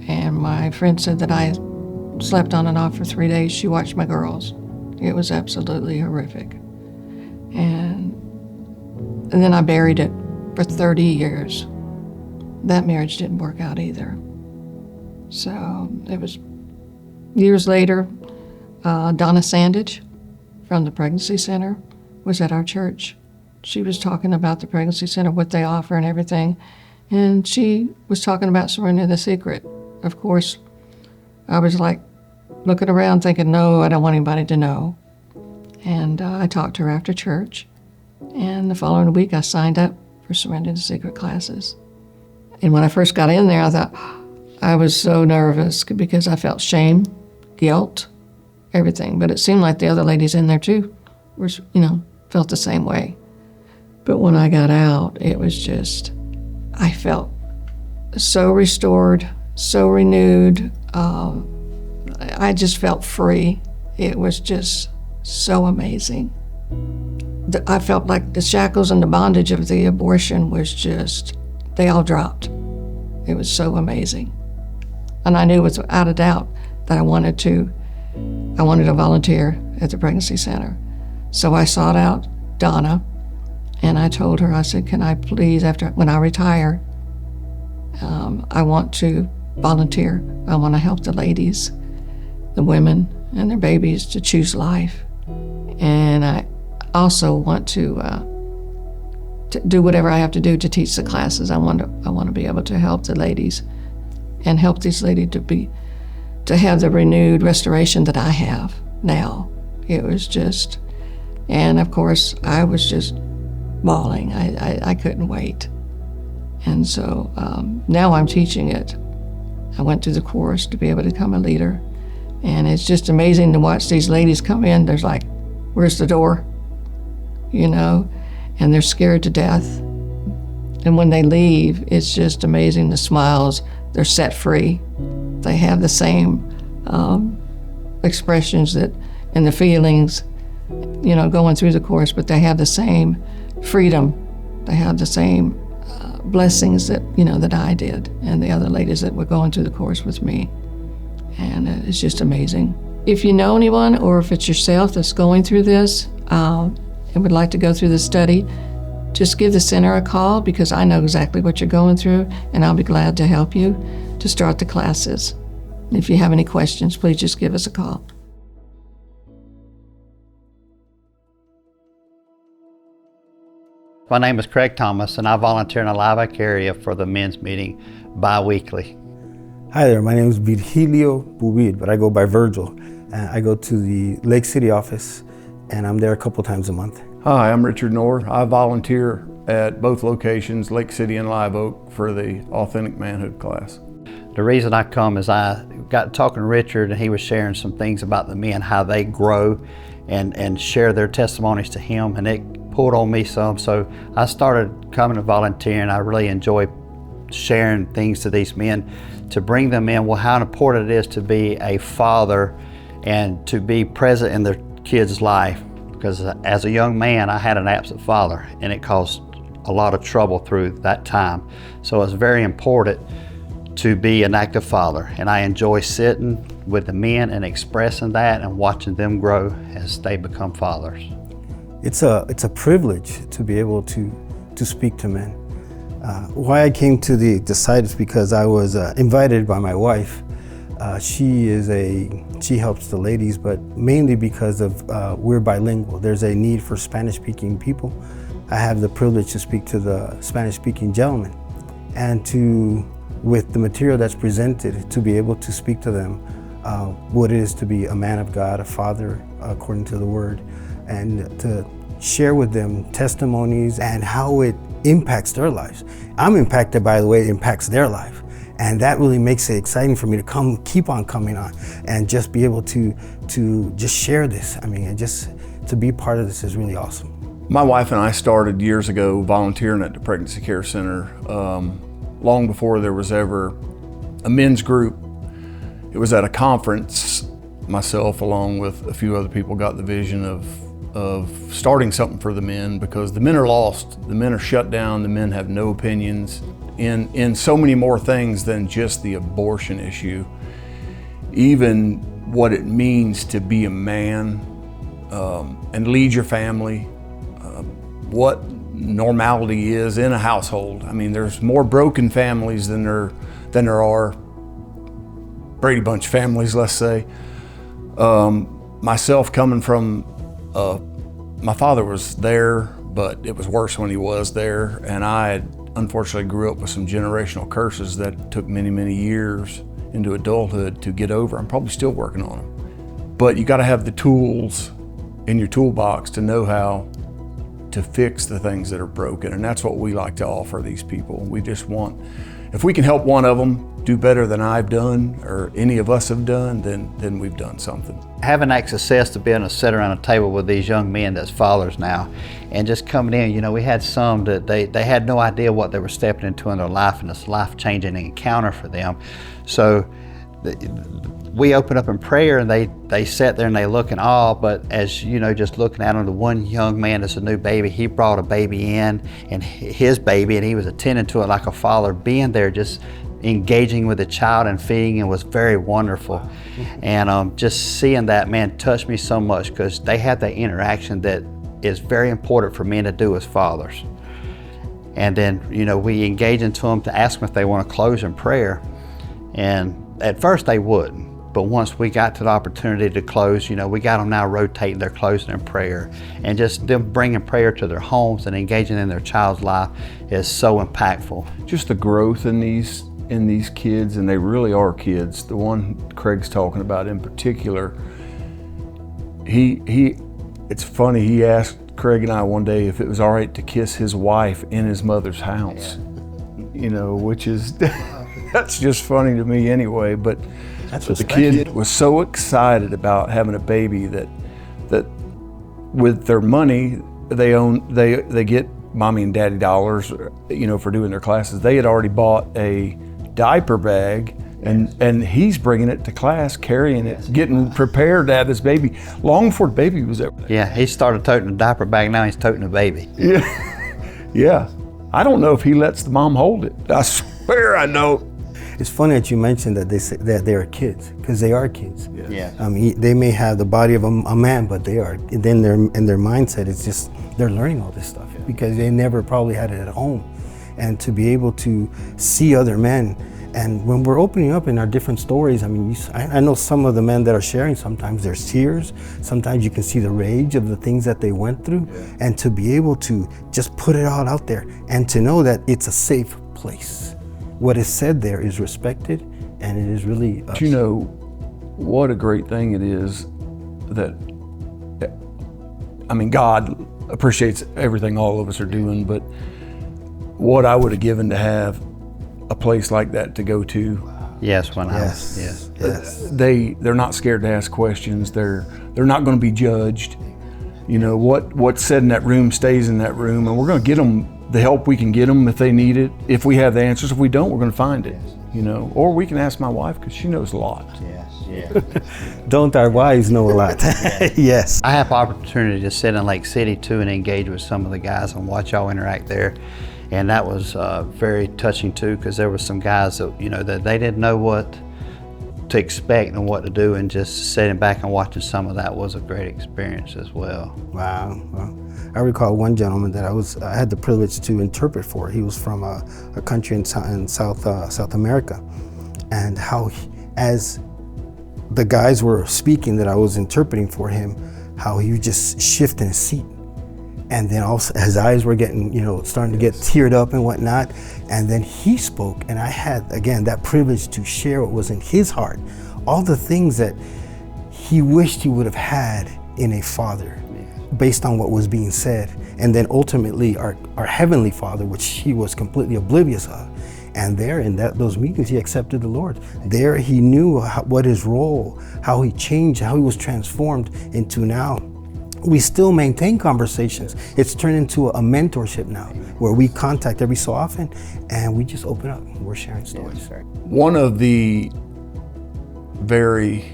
And my friend said that I slept on and off for 3 days. She watched my girls. It was absolutely horrific. And then I buried it for 30 years. That marriage didn't work out either. So it was years later, Donna from the Pregnancy Center was at our church. She was talking about the Pregnancy Center, what they offer and everything. And she was talking about surrendering the secret. Of course, I was like looking around thinking, no, I don't want anybody to know. And I talked to her after church. And the following week, I signed up for Surrendering the Secret classes. And when I first got in there, I thought, I was so nervous because I felt shame, guilt, everything. But it seemed like the other ladies in there too were, felt the same way. But when I got out, it was just, I felt so restored, so renewed. I just felt free. It was just so amazing. I felt like the shackles and the bondage of the abortion was just, they all dropped. It was so amazing. And I knew without a doubt that I wanted to volunteer at the Pregnancy Center. So I sought out Donna, and I told her, I said, can I please, when I retire, I want to volunteer. I want to help the ladies, the women and their babies to choose life. And I also want to do whatever I have to do to teach the classes. I want to be able to help the ladies and help these ladies to have the renewed restoration that I have now. It was just, and of course, I was just bawling. I couldn't wait. And so now I'm teaching it. I went through the course to be able to become a leader. And it's just amazing to watch these ladies come in. There's like, where's the door? And they're scared to death. And when they leave, it's just amazing, the smiles. They're set free. They have the same expressions and the feelings, going through the course, but they have the same freedom. They have the same blessings that I did and the other ladies that were going through the course with me. And it's just amazing. If you know anyone or if it's yourself that's going through this and would like to go through the study, just give the center a call, because I know exactly what you're going through, and I'll be glad to help you to start the classes. If you have any questions, please just give us a call.
My name is Craig Thomas, and I volunteer in the Live Oak area for the men's meeting bi-weekly. Hi there, my name is Virgilio Bubid, but I go by Virgil. I go to the Lake City office, and I'm there a couple times a month.
Hi, I'm Richard Knorr. I volunteer at both locations, Lake City and Live Oak, for the Authentic Manhood class.
The reason I come is I got talking to Richard, and he was sharing some things about the men, how they grow and share their testimonies to him, and it pulled on me some. So I started coming to volunteer, and I really enjoy sharing things to these men to bring them in, well, how important it is to be a father and to be present in their kids' life. Because as a young man, I had an absent father, and it caused a lot of trouble through that time. So it's very important to be an active father, and I enjoy sitting with the men and expressing that and watching them grow as they become fathers.
It's a privilege to be able to speak to men. Why I came to the site is because I was invited by my wife. She helps the ladies, but mainly because of we're bilingual. There's a need for Spanish-speaking people. I have the privilege to speak to the Spanish-speaking gentlemen, and with the material that's presented, to be able to speak to them what it is to be a man of God, a father according to the Word, and to share with them testimonies and how it impacts their lives. I'm impacted by the way it impacts their life. And that really makes it exciting for me to keep on coming on and just be able to just share this. I mean, and just to be part of this is really awesome.
My wife and I started years ago volunteering at the Pregnancy Care Center long before there was ever a men's group. It was at a conference. Myself, along with a few other people, got the vision of starting something for the men, because the men are lost, the men are shut down, the men have no opinions in so many more things than just the abortion issue. Even what it means to be a man and lead your family, what normality is in a household. I mean, there's more broken families than there are Brady Bunch families, let's say. Myself coming from, my father was there, but it was worse when he was there, and I unfortunately grew up with some generational curses that took many, many years into adulthood to get over. I'm probably still working on them. But you got to have the tools in your toolbox to know how to fix the things that are broken, and that's what we like to offer these people. We just want, if we can help one of them do better than I've done or any of us have done, then we've done something. Having
Access to being able to sit around a table with these young men that's fathers now, and just coming in, you know, we had some that they had no idea what they were stepping into in their life, and it's a life-changing encounter for them. So we open up in prayer, and they sat there and they look in awe, but as you know, just looking at them, the one young man that's a new baby, he brought a baby in, and his baby, and he was attending to it like a father, being there, just engaging with the child and feeding, and was very wonderful. And just seeing that, man, touched me so much, because they had that interaction that is very important for men to do as fathers. And then, you know, we engage into them to ask them if they want to close in prayer. And at first they wouldn't, but once we got to the opportunity to close, you know, we got them now rotating their closing in prayer, and just them bringing prayer to their homes and engaging in their child's life is so impactful.
Just the growth in these kids, and they really are kids. The one Craig's talking about in particular, it's funny, he asked Craig and I one day if it was all right to kiss his wife in his mother's house. Yeah. You know, which is, that's just funny to me anyway, but the kid was so excited about having a baby that with their money, they get mommy and daddy dollars, you know, for doing their classes. They had already bought a diaper bag, and he's bringing it to class, carrying it, getting prepared to have this baby long before the baby was there.
Yeah, he started toting a diaper bag, now he's toting a baby.
Yeah, yeah. I don't know if he lets the mom hold it. I swear I know.
It's funny that you mentioned that they say that they are kids, because they are kids.
Yes. Yeah.
I mean, they may have the body of a man, but they are. Then their mindset is just, they're learning all this stuff because they never probably had it at home, and to be able to see other men. And when we're opening up in our different stories, I mean, I know some of the men that are sharing, sometimes there's tears, sometimes you can see the rage of the things that they went through, and to be able to just put it all out there and to know that it's a safe place. What is said there is respected and it is really.
But you know, what a great thing it is that, I mean, God appreciates everything all of us are doing, but what I would have given to have a place like that to go to.
Yes,
They're not scared to ask questions. They're not going to be judged. You know, what's said in that room stays in that room, and we're going to get them the help we can get them if they need it. If we have the answers, if we don't, we're going to find it. You know, or we can ask my wife because she knows a lot.
Don't our wives know a lot? Yes.
I have opportunity to sit in Lake City too and engage with some of the guys and watch y'all interact there. And that was very touching too, because there were some guys that, you know, that they didn't know what to expect and what to do, and just sitting back and watching some of that was a great experience as well.
Wow. Well, I recall one gentleman that I had the privilege to interpret for. He was from a country in South America, and how as the guys were speaking that I was interpreting for him, how he would just shift in his seat. And then also his eyes were getting, you know, starting to get teared up and whatnot. And then he spoke, and I had, again, that privilege to share what was in his heart, all the things that he wished he would have had in a father based on what was being said. And then ultimately our Heavenly Father, which he was completely oblivious of. And there in those meetings, he accepted the Lord. There he knew what his role, how he changed, how he was transformed into now. We still maintain conversations. It's turned into a mentorship now, where we contact every so often and we just open up. We're sharing stories.
One of the very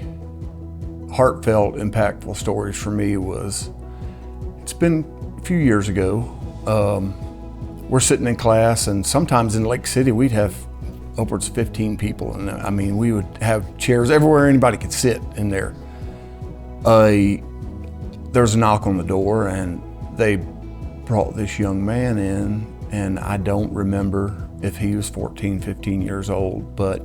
heartfelt, impactful stories for me was, it's been a few years ago. We're sitting in class, and sometimes in Lake City, we'd have upwards of 15 people. And I mean, we would have chairs everywhere anybody could sit in there. There was a knock on the door, and they brought this young man in, and I don't remember if he was 14, 15 years old, but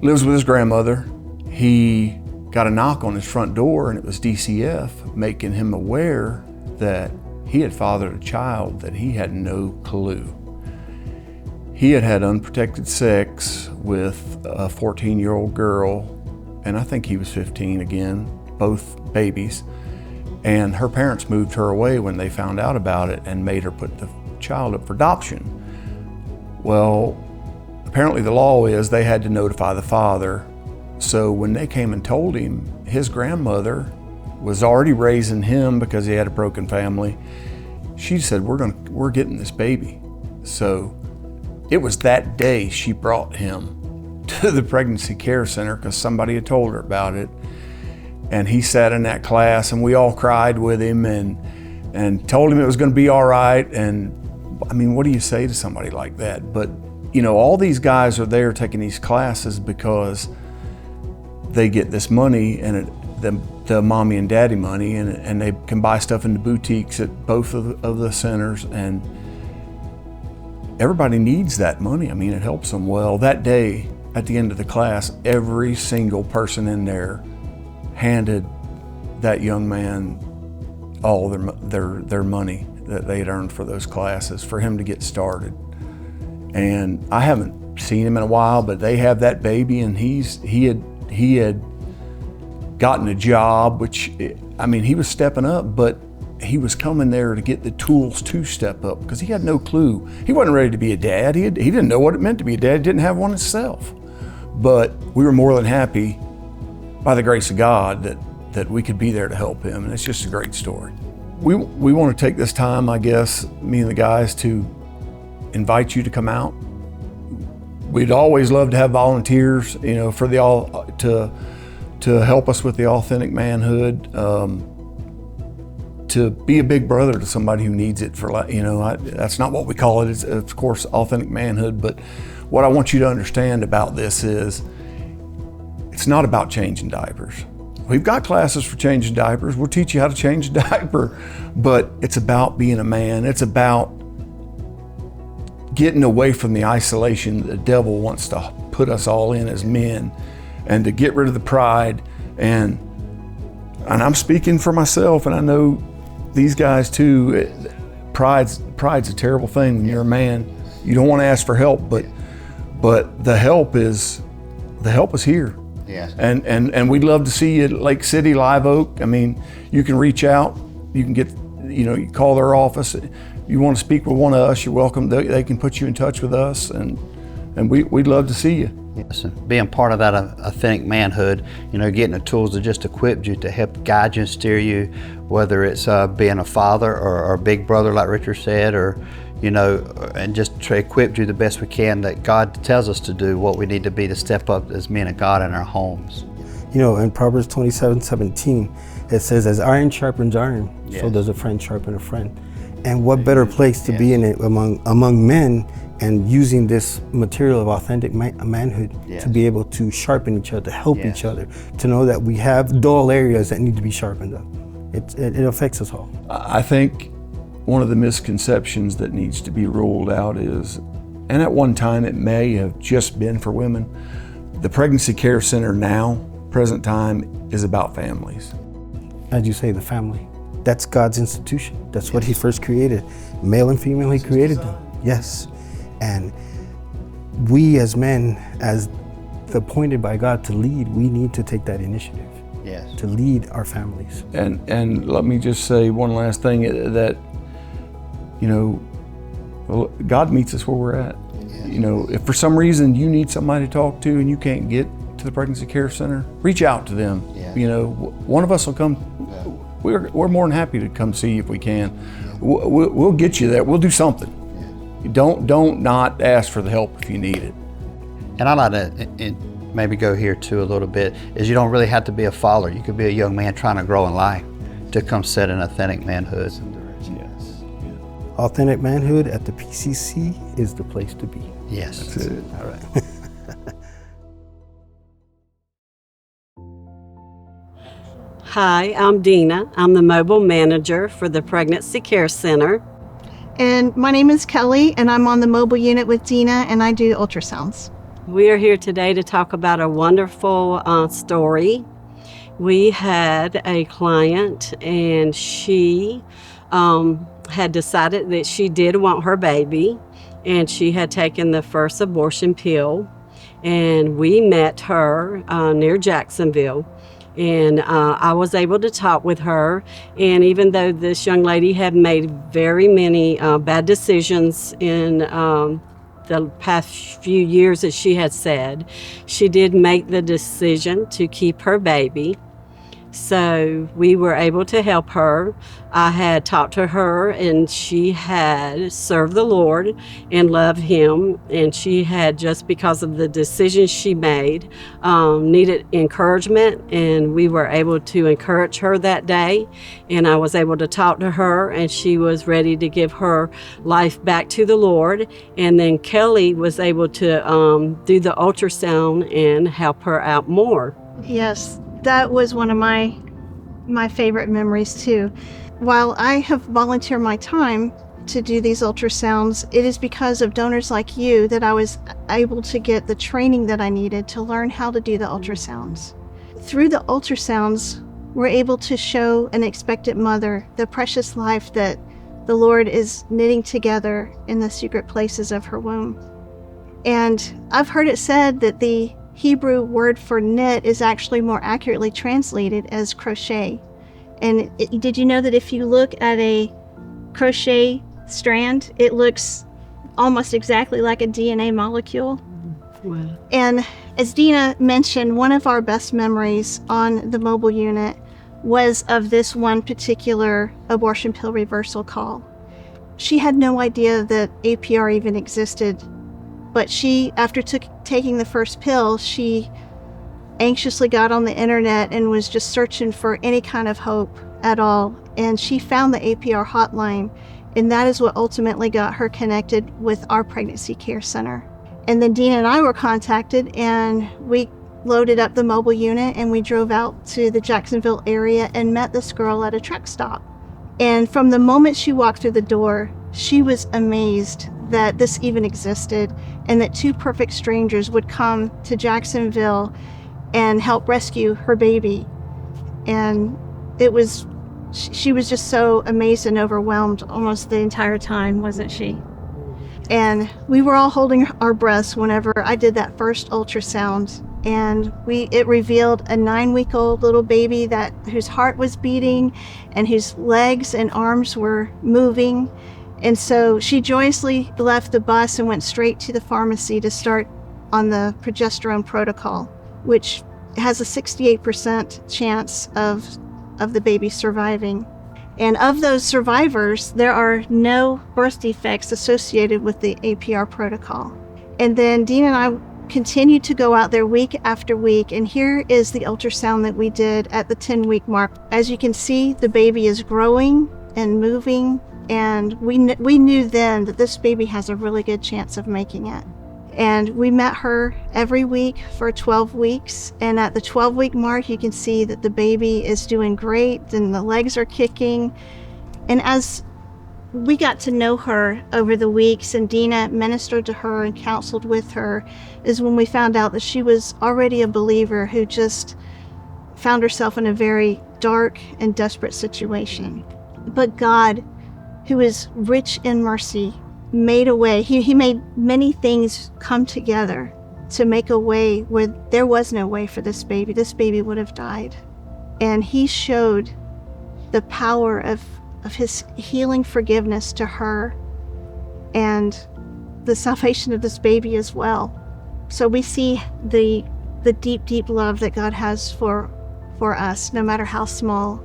lives with his grandmother. He got a knock on his front door, and it was DCF, making him aware that he had fathered a child that he had no clue. He had had unprotected sex with a 14-year-old girl, and I think he was 15 again, both babies. And her parents moved her away when they found out about it and made her put the child up for adoption. Well, apparently the law is they had to notify the father. So when they came and told him, his grandmother was already raising him because he had a broken family. She said, we're getting this baby. So it was that day she brought him to the pregnancy care center because somebody had told her about it. And he sat in that class, and we all cried with him and told him it was going to be all right. And I mean, what do you say to somebody like that? But you know, all these guys are there taking these classes because they get this money, and the mommy and daddy money, and they can buy stuff in the boutiques at both of the centers, and everybody needs that money. I mean, it helps them. Well, that day at the end of the class, every single person in there handed that young man all their money that they had earned for those classes for him to get started. And I haven't seen him in a while, but they have that baby, and he had gotten a job, which, I mean, he was stepping up, but he was coming there to get the tools to step up because he had no clue. He wasn't ready to be a dad. He didn't know what it meant to be a dad. He didn't have one himself. But we were more than happy, by the grace of God, that we could be there to help him, and it's just a great story. We want to take this time, I guess, me and the guys, to invite you to come out. We'd always love to have volunteers, you know, for to help us with the authentic manhood, to be a big brother to somebody who needs it for, you know, that's not what we call it. It's, of course, authentic manhood, but what I want you to understand about this is it's not about changing diapers. We've got classes for changing diapers. We'll teach you how to change a diaper, but it's about being a man. It's about getting away from the isolation the devil wants to put us all in as men, and to get rid of the pride. And I'm speaking for myself, and I know these guys too. Pride's a terrible thing when you're a man. You don't want to ask for help, but the help is the help is here.
Yes.
And we'd love to see you at Lake City, Live Oak. I mean, you can reach out, you can get, you call their office. You want to speak with one of us, you're welcome. They can put you in touch with us, and we'd love to see you.
Yes, and being part of that authentic manhood, getting the tools that just equip you to help guide you and steer you, whether it's being a father or a big brother, like Richard said, or and just to equip you the best we can, that God tells us to do what we need to be to step up as men of God in our homes.
In Proverbs 27:17, it says, as iron sharpens iron,
Yes.
so does a friend sharpen a friend. And what better place to be in it among men, and using this material of authentic manhood
Yes.
to be able to sharpen each other, help
Yes.
each other, to know that we have dull areas that need to be sharpened up. It affects us all.
I think one of the misconceptions that needs to be ruled out is, and at one time it may have just been for women, the Pregnancy Care Center now, present time, is about families.
As you say, the family. That's God's institution. That's what He first created. Male and female, He created them. Yes. And we as men, as appointed by God to lead, we need to take that initiative.
Yes.
To lead our families.
And let me just say one last thing, that God meets us where we're at.
Yes.
If for some reason you need somebody to talk to and you can't get to the Pregnancy Care Center, reach out to them.
Yeah.
One of us will come.
Yeah.
We're more than happy to come see you if we can. We'll get you there. We'll do something.
Yeah.
Don't not ask for the help if you need it.
And I like to maybe go here too a little bit, is you don't really have to be a follower. You could be a young man trying to grow in life to come set an authentic manhood.
Yes.
Authentic manhood at the PCC is the place to be.
Yes.
That's it.
All right.
Hi, I'm Dena. I'm the mobile manager for the Pregnancy Care Center.
And my name is Kelly, and I'm on the mobile unit with Dena, and I do ultrasounds.
We are here today to talk about a wonderful story. We had a client, and she had decided that she did want her baby, and she had taken the first abortion pill. And we met her near Jacksonville. And I was able to talk with her. And even though this young lady had made very many bad decisions in the past few years, as she had said, she did make the decision to keep her baby. So we were able to help her. I had talked to her, and she had served the Lord and loved Him, and she had, just because of the decisions she made, needed encouragement, and we were able to encourage her that day. And I was able to talk to her, and she was ready to give her life back to the Lord. And then Kelly was able to do the ultrasound and help her out more.
Yes, that was one of my favorite memories too. While I have volunteered my time to do these ultrasounds, it is because of donors like you that I was able to get the training that I needed to learn how to do the ultrasounds. Through the ultrasounds, we're able to show an expectant mother the precious life that the Lord is knitting together in the secret places of her womb. And I've heard it said that the Hebrew word for knit is actually more accurately translated as crochet. And did you know that if you look at a crochet strand, it looks almost exactly like a DNA molecule?
Wow.
And as Dena mentioned, one of our best memories on the mobile unit was of this one particular abortion pill reversal call. She had no idea that APR even existed, but she, after taking the first pill, she anxiously got on the internet and was just searching for any kind of hope at all. And she found the APR hotline, and that is what ultimately got her connected with our Pregnancy Care Center. And then Dena and I were contacted, and we loaded up the mobile unit, and we drove out to the Jacksonville area and met this girl at a truck stop. And from the moment she walked through the door, she was amazed that this even existed, and that two perfect strangers would come to Jacksonville and help rescue her baby. And she was just so amazed and overwhelmed almost the entire time, wasn't she? And we were all holding our breaths whenever I did that first ultrasound. and it revealed a 9-week-old little baby whose heart was beating and whose legs and arms were moving. And so she joyously left the bus and went straight to the pharmacy to start on the progesterone protocol, which has a 68% chance of the baby surviving. And of those survivors, there are no birth defects associated with the APR protocol. And then Dena and I continued to go out there week after week, and here is the ultrasound that we did at the 10-week mark. As you can see, the baby is growing and moving, and we knew then that this baby has a really good chance of making it. And we met her every week for 12 weeks. And at the 12-week mark, you can see that the baby is doing great and the legs are kicking. And as we got to know her over the weeks and Dena ministered to her and counseled with her, is when we found out that she was already a believer who just found herself in a very dark and desperate situation. But God, who is rich in mercy, made a way. He made many things come together to make a way where there was no way for this baby. This baby would have died. And he showed the power of his healing forgiveness to her and the salvation of this baby as well. So we see the deep, deep love that God has for us, no matter how small.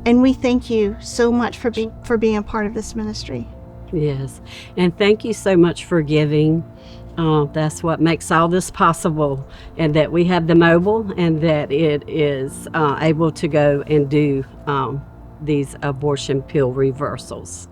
And we thank you so much for being a part of this ministry.
Yes, and thank you so much for giving. That's what makes all this possible, and that we have the mobile and that it is able to go and do these abortion pill reversals.